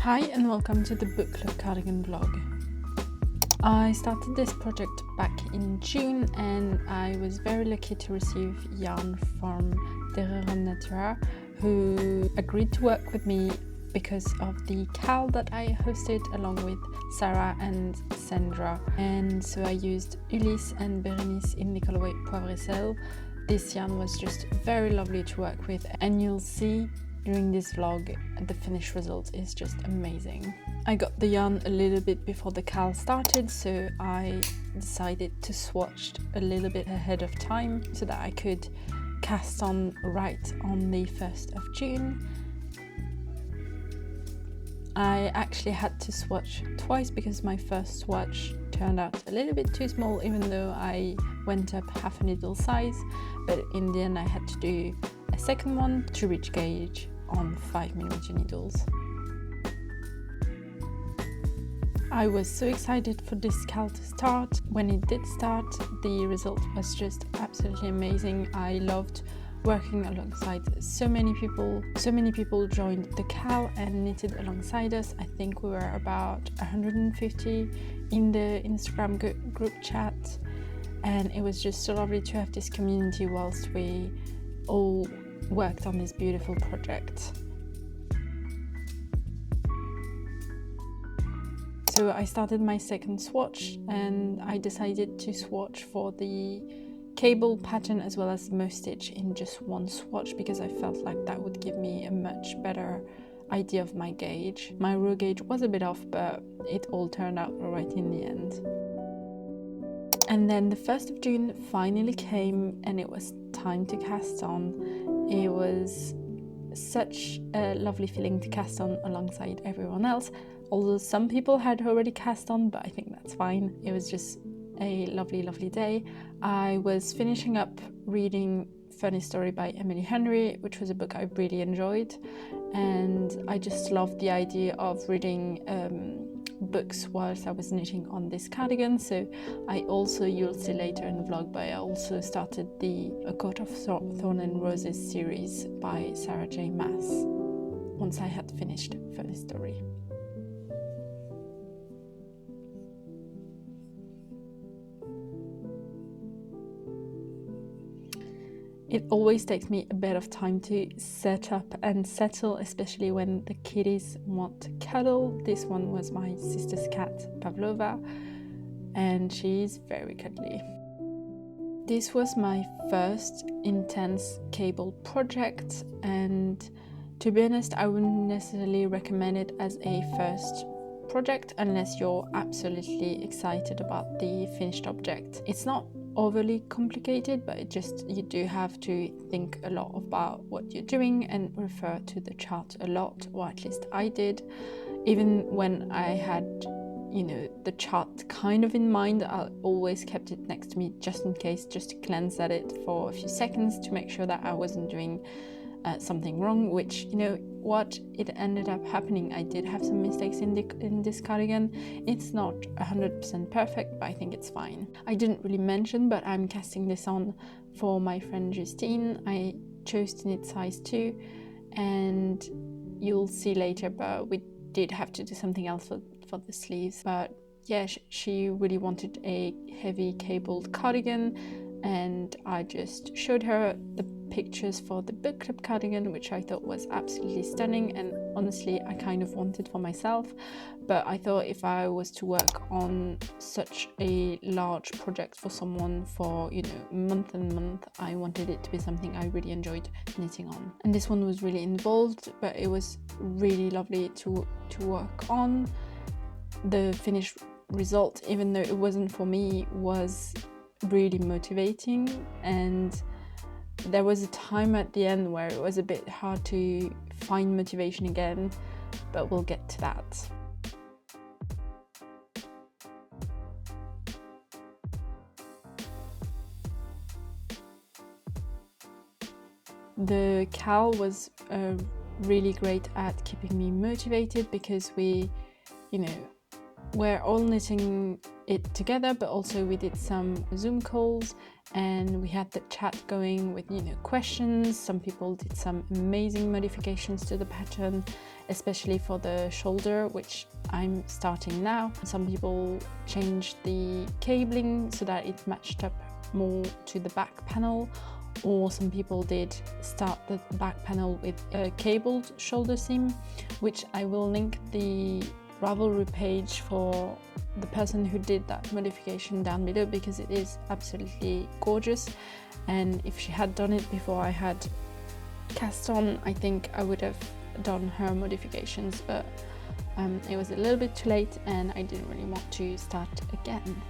Hi and welcome to the Book Club Cardigan vlog. I started this project back in June and I was very lucky to receive yarn from the Rerum Natura, who agreed to work with me because of the cal that I hosted along with Sarah and Sandra. And so I used Ulysse and Bérénice in the colorway Poivre. This yarn was just very lovely to work with, and you'll see during this vlog the finished result is just amazing. I got the yarn a little bit before the cal started, so I decided to swatch a little bit ahead of time so that I could cast on right on the 1st of June. I actually had to swatch twice because my first swatch turned out a little bit too small, even though I went up half a needle size, but in the end I had to do a second one to reach gauge on 5mm needles. I was so excited for this cal to start. When it did start, the result was just absolutely amazing. I loved working alongside so many people. So many people joined the cal and knitted alongside us. I think we were about 150 in the Instagram group chat, and it was just so lovely to have this community whilst we all worked on this beautiful project. So I started my second swatch and I decided to swatch for the cable pattern as well as the mow stitch in just one swatch, because I felt like that would give me a much better idea of my gauge. My row gauge was a bit off, but it all turned out alright in the end. And then the 1st of June finally came and it was time to cast on. It was such a lovely feeling to cast on alongside everyone else, although some people had already cast on, but I think that's fine. It was just a lovely day. I was finishing up reading Funny Story by Emily Henry, which was a book I really enjoyed, and I just loved the idea of reading books whilst I was knitting on this cardigan. So I also, you'll see later in the vlog, but I also started the A Coat of Thorn and Roses series by Sarah J. Maas once I had finished Funny Story. It always takes me a bit of time to set up and settle, especially when the kitties want to cuddle. This one was my sister's cat, Pavlova, and she's very cuddly. This was my first intense cable project, and to be honest, I wouldn't necessarily recommend it as a first project unless you're absolutely excited about the finished object. It's not overly complicated, but you do have to think a lot about what you're doing and refer to the chart a lot, or at least I did. Even when I had, the chart kind of in mind, I always kept it next to me just in case, just to glance at it for a few seconds to make sure that I wasn't doing something wrong, which, what it ended up happening. I did have some mistakes in this cardigan. It's not 100% perfect, but I think it's fine. I didn't really mention, but I'm casting this on for my friend Justine. I chose to knit size 2, and you'll see later, but we did have to do something else for the sleeves. But yeah, she really wanted a heavy cabled cardigan, and I just showed her the pictures for the Book Club cardigan, which I thought was absolutely stunning, and honestly I kind of wanted for myself. But I thought if I was to work on such a large project for someone for month and month, I wanted it to be something I really enjoyed knitting on. And this one was really involved, but it was really lovely to work on. The finished result, even though it wasn't for me, was really motivating, and there was a time at the end where it was a bit hard to find motivation again, but we'll get to that. The cal was really great at keeping me motivated, because we're all knitting it together, but also we did some Zoom calls and we had the chat going with, you know, questions. Some people did some amazing modifications to the pattern, especially for the shoulder, which I'm starting now. Some people changed the cabling so that it matched up more to the back panel, or some people did start the back panel with a cabled shoulder seam, which I will link the Ravelry page for the person who did that modification down below, because it is absolutely gorgeous. And if she had done it before I had cast on, I think I would have done her modifications, but it was a little bit too late and I didn't really want to start again.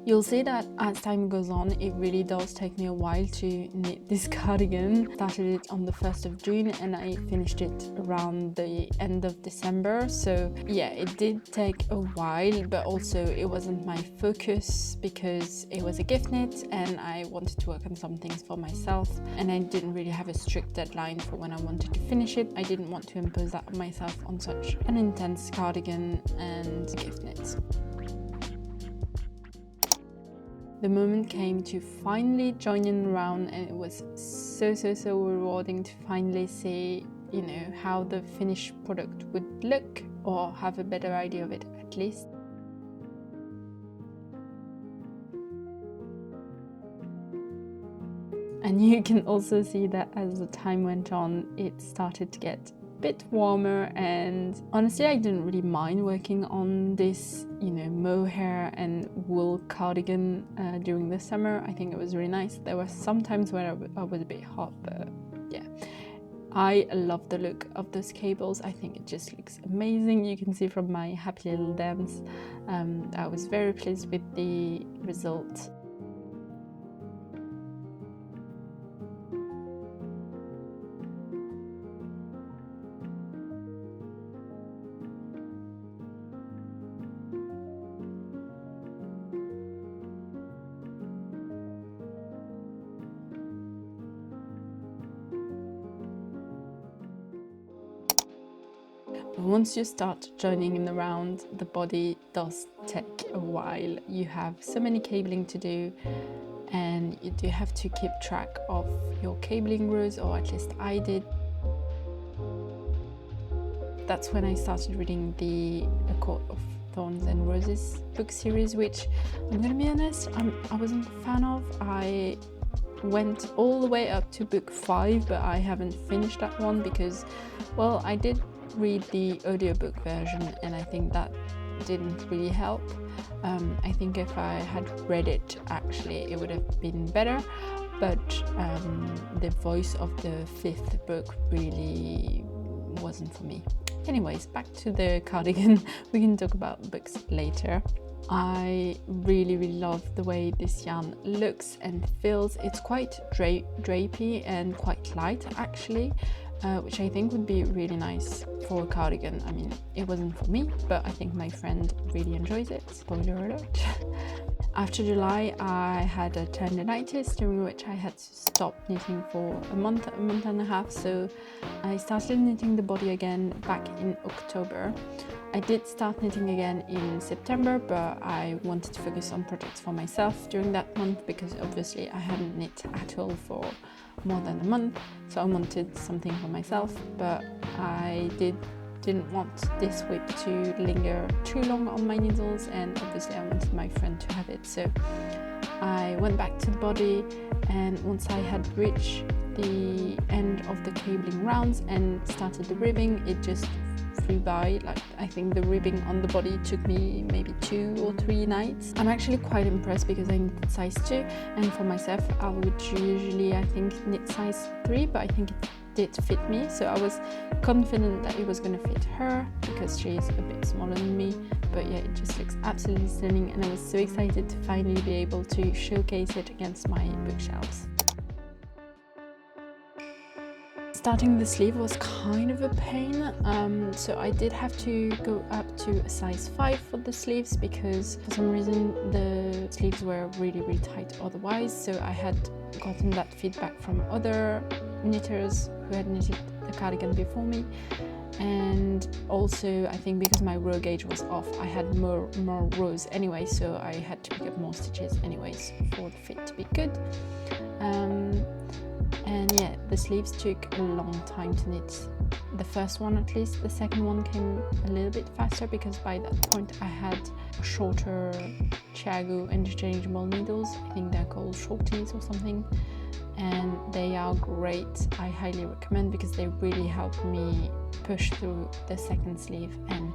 You'll see that as time goes on, it really does take me a while to knit this cardigan. Started it on the 1st of June and I finished it around the end of December. So yeah, it did take a while, but also it wasn't my focus because it was a gift knit and I wanted to work on some things for myself, and I didn't really have a strict deadline for when I wanted to finish it. I didn't want to impose that on myself on such an intense cardigan and gift knit. The moment came to finally join in the round, and it was so rewarding to finally see, you know, how the finished product would look, or have a better idea of it at least. And you can also see that as the time went on, it started to get bit warmer, and honestly I didn't really mind working on this, you know, mohair and wool cardigan during the summer. I think it was really nice. There were some times where I was a bit hot, but yeah, I love the look of those cables. I think it just looks amazing. You can see from my happy little dance, I was very pleased with the result. Once you start joining in the round, the body does take a while. You have so many cabling to do, and you do have to keep track of your cabling rows, or at least I did. That's when I started reading the A Court of Thorns and Roses book series, which I'm gonna be honest, I wasn't a fan of. I went all the way up to book 5, but I haven't finished that one because, well, I did read the audiobook version and I think that didn't really help. I think if I had read it, actually it would have been better, but the voice of the 5th book really wasn't for me. Anyways, back to the cardigan. We can talk about books later. I really love the way this yarn looks and feels. It's quite drapey and quite light actually, which I think would be really nice for a cardigan. I mean, it wasn't for me, but I think my friend really enjoys it. Spoiler alert. After July, I had a tendinitis during which I had to stop knitting for a month and a half, so I started knitting the body again back in October. I did start knitting again in September, but I wanted to focus on projects for myself during that month because obviously I hadn't knit at all for more than a month, so I wanted something for myself, but I didn't want this whip to linger too long on my needles, and obviously I wanted my friend to have it, so I went back to the body, and once I had reached the end of the cabling rounds and started the ribbing, it just flew by. Like, I think the ribbing on the body took me maybe 2 or 3 nights. I'm actually quite impressed because I knitted size 2, and for myself I would usually, I think, knit size 3, but I think it did fit me, so I was confident that it was going to fit her because she's a bit smaller than me. But yeah, it just looks absolutely stunning, and I was so excited to finally be able to showcase it against my bookshelves. Starting the sleeve was kind of a pain, so I did have to go up to a size 5 for the sleeves because for some reason the sleeves were really tight otherwise. So I had gotten that feedback from other knitters who had knitted the cardigan before me, and also I think because my row gauge was off, I had more rows anyway, so I had to pick up more stitches anyways for the fit to be good. And yeah, the sleeves took a long time to knit. The first one at least. The second one came a little bit faster because by that point I had shorter Chiago interchangeable needles. I think they're called shorties or something, and they are great. I highly recommend because they really help me push through the second sleeve and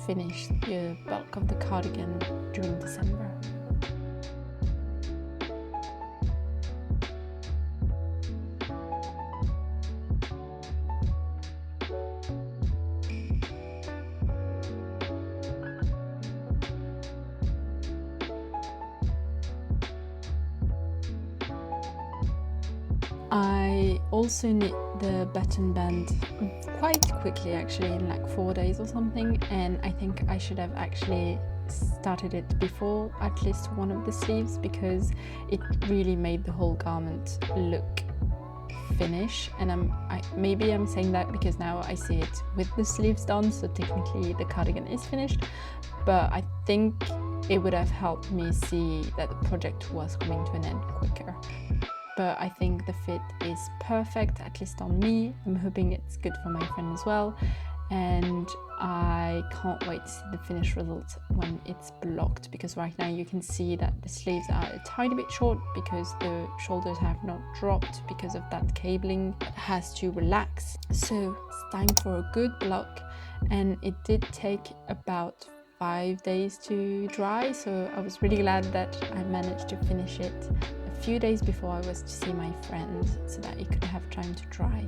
finish the bulk of the cardigan during December. I also knit the button band quite quickly, actually, in like 4 days or something, and I think I should have actually started it before at least one of the sleeves because it really made the whole garment look finished. And maybe I'm saying that because now I see it with the sleeves done, so technically the cardigan is finished, but I think it would have helped me see that the project was coming to an end quicker. But I think the fit is perfect, at least on me. I'm hoping it's good for my friend as well, and I can't wait to see the finished result when it's blocked, because right now you can see that the sleeves are a tiny bit short because the shoulders have not dropped because of that cabling that has to relax. So it's time for a good block, and it did take about 5 days to dry, so I was really glad that I managed to finish it a few days before I was to see my friend so that it could have time to dry.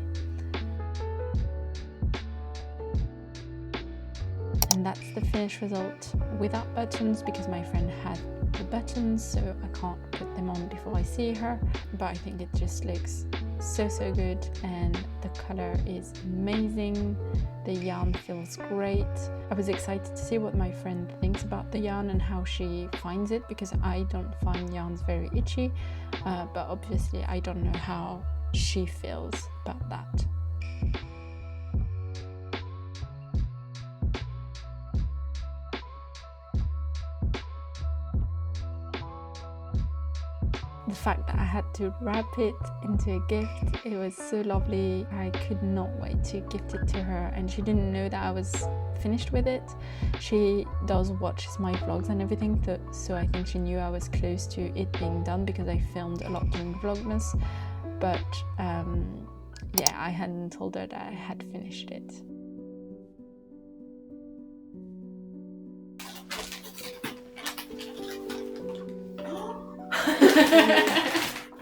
And that's the finished result without buttons because my friend had the buttons, so I can't put them on before I see her, but I think it just looks so good, and the color is amazing. The yarn feels great. I was excited to see what my friend thinks about the yarn and how she finds it, because I don't find yarns very itchy, but obviously I don't know how she feels about that. The fact that I had to wrap it into a gift, it was so lovely. I could not wait to gift it to her, and she didn't know that I was finished with it. She does watch my vlogs and everything, so I think she knew I was close to it being done because I filmed a lot during Vlogmas, but yeah, I hadn't told her that I had finished it.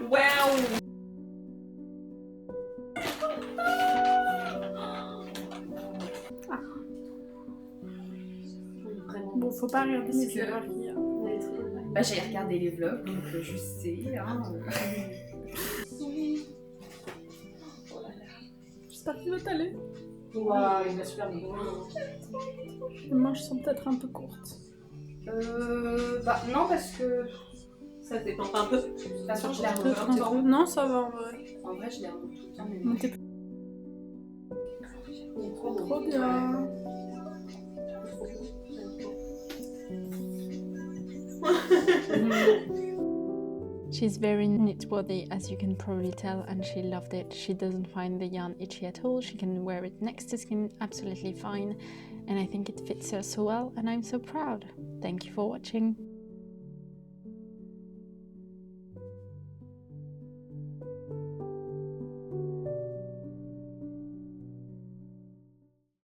Wow. Bon, faut pas regarder mes Que- erreurs. Bah, j'ai regardé les vlogs, donc je sais. Hein, J'espère qu'il va t'aller. Waouh, il va super bien. Les manches sont peut-être un peu courtes. Bah non, parce que ça dépend un peu. De toute façon, je l'ai revu Peut-être un peu. Non, ça va en vrai. En vrai, je l'ai revu tout le temps, mais Mais t'es trop bien. She's very knit-worthy, as you can probably tell, and she loved it. She doesn't find the yarn itchy at all. She can wear it next to skin absolutely fine, and I think it fits her so well, and I'm so proud. Thank you for watching.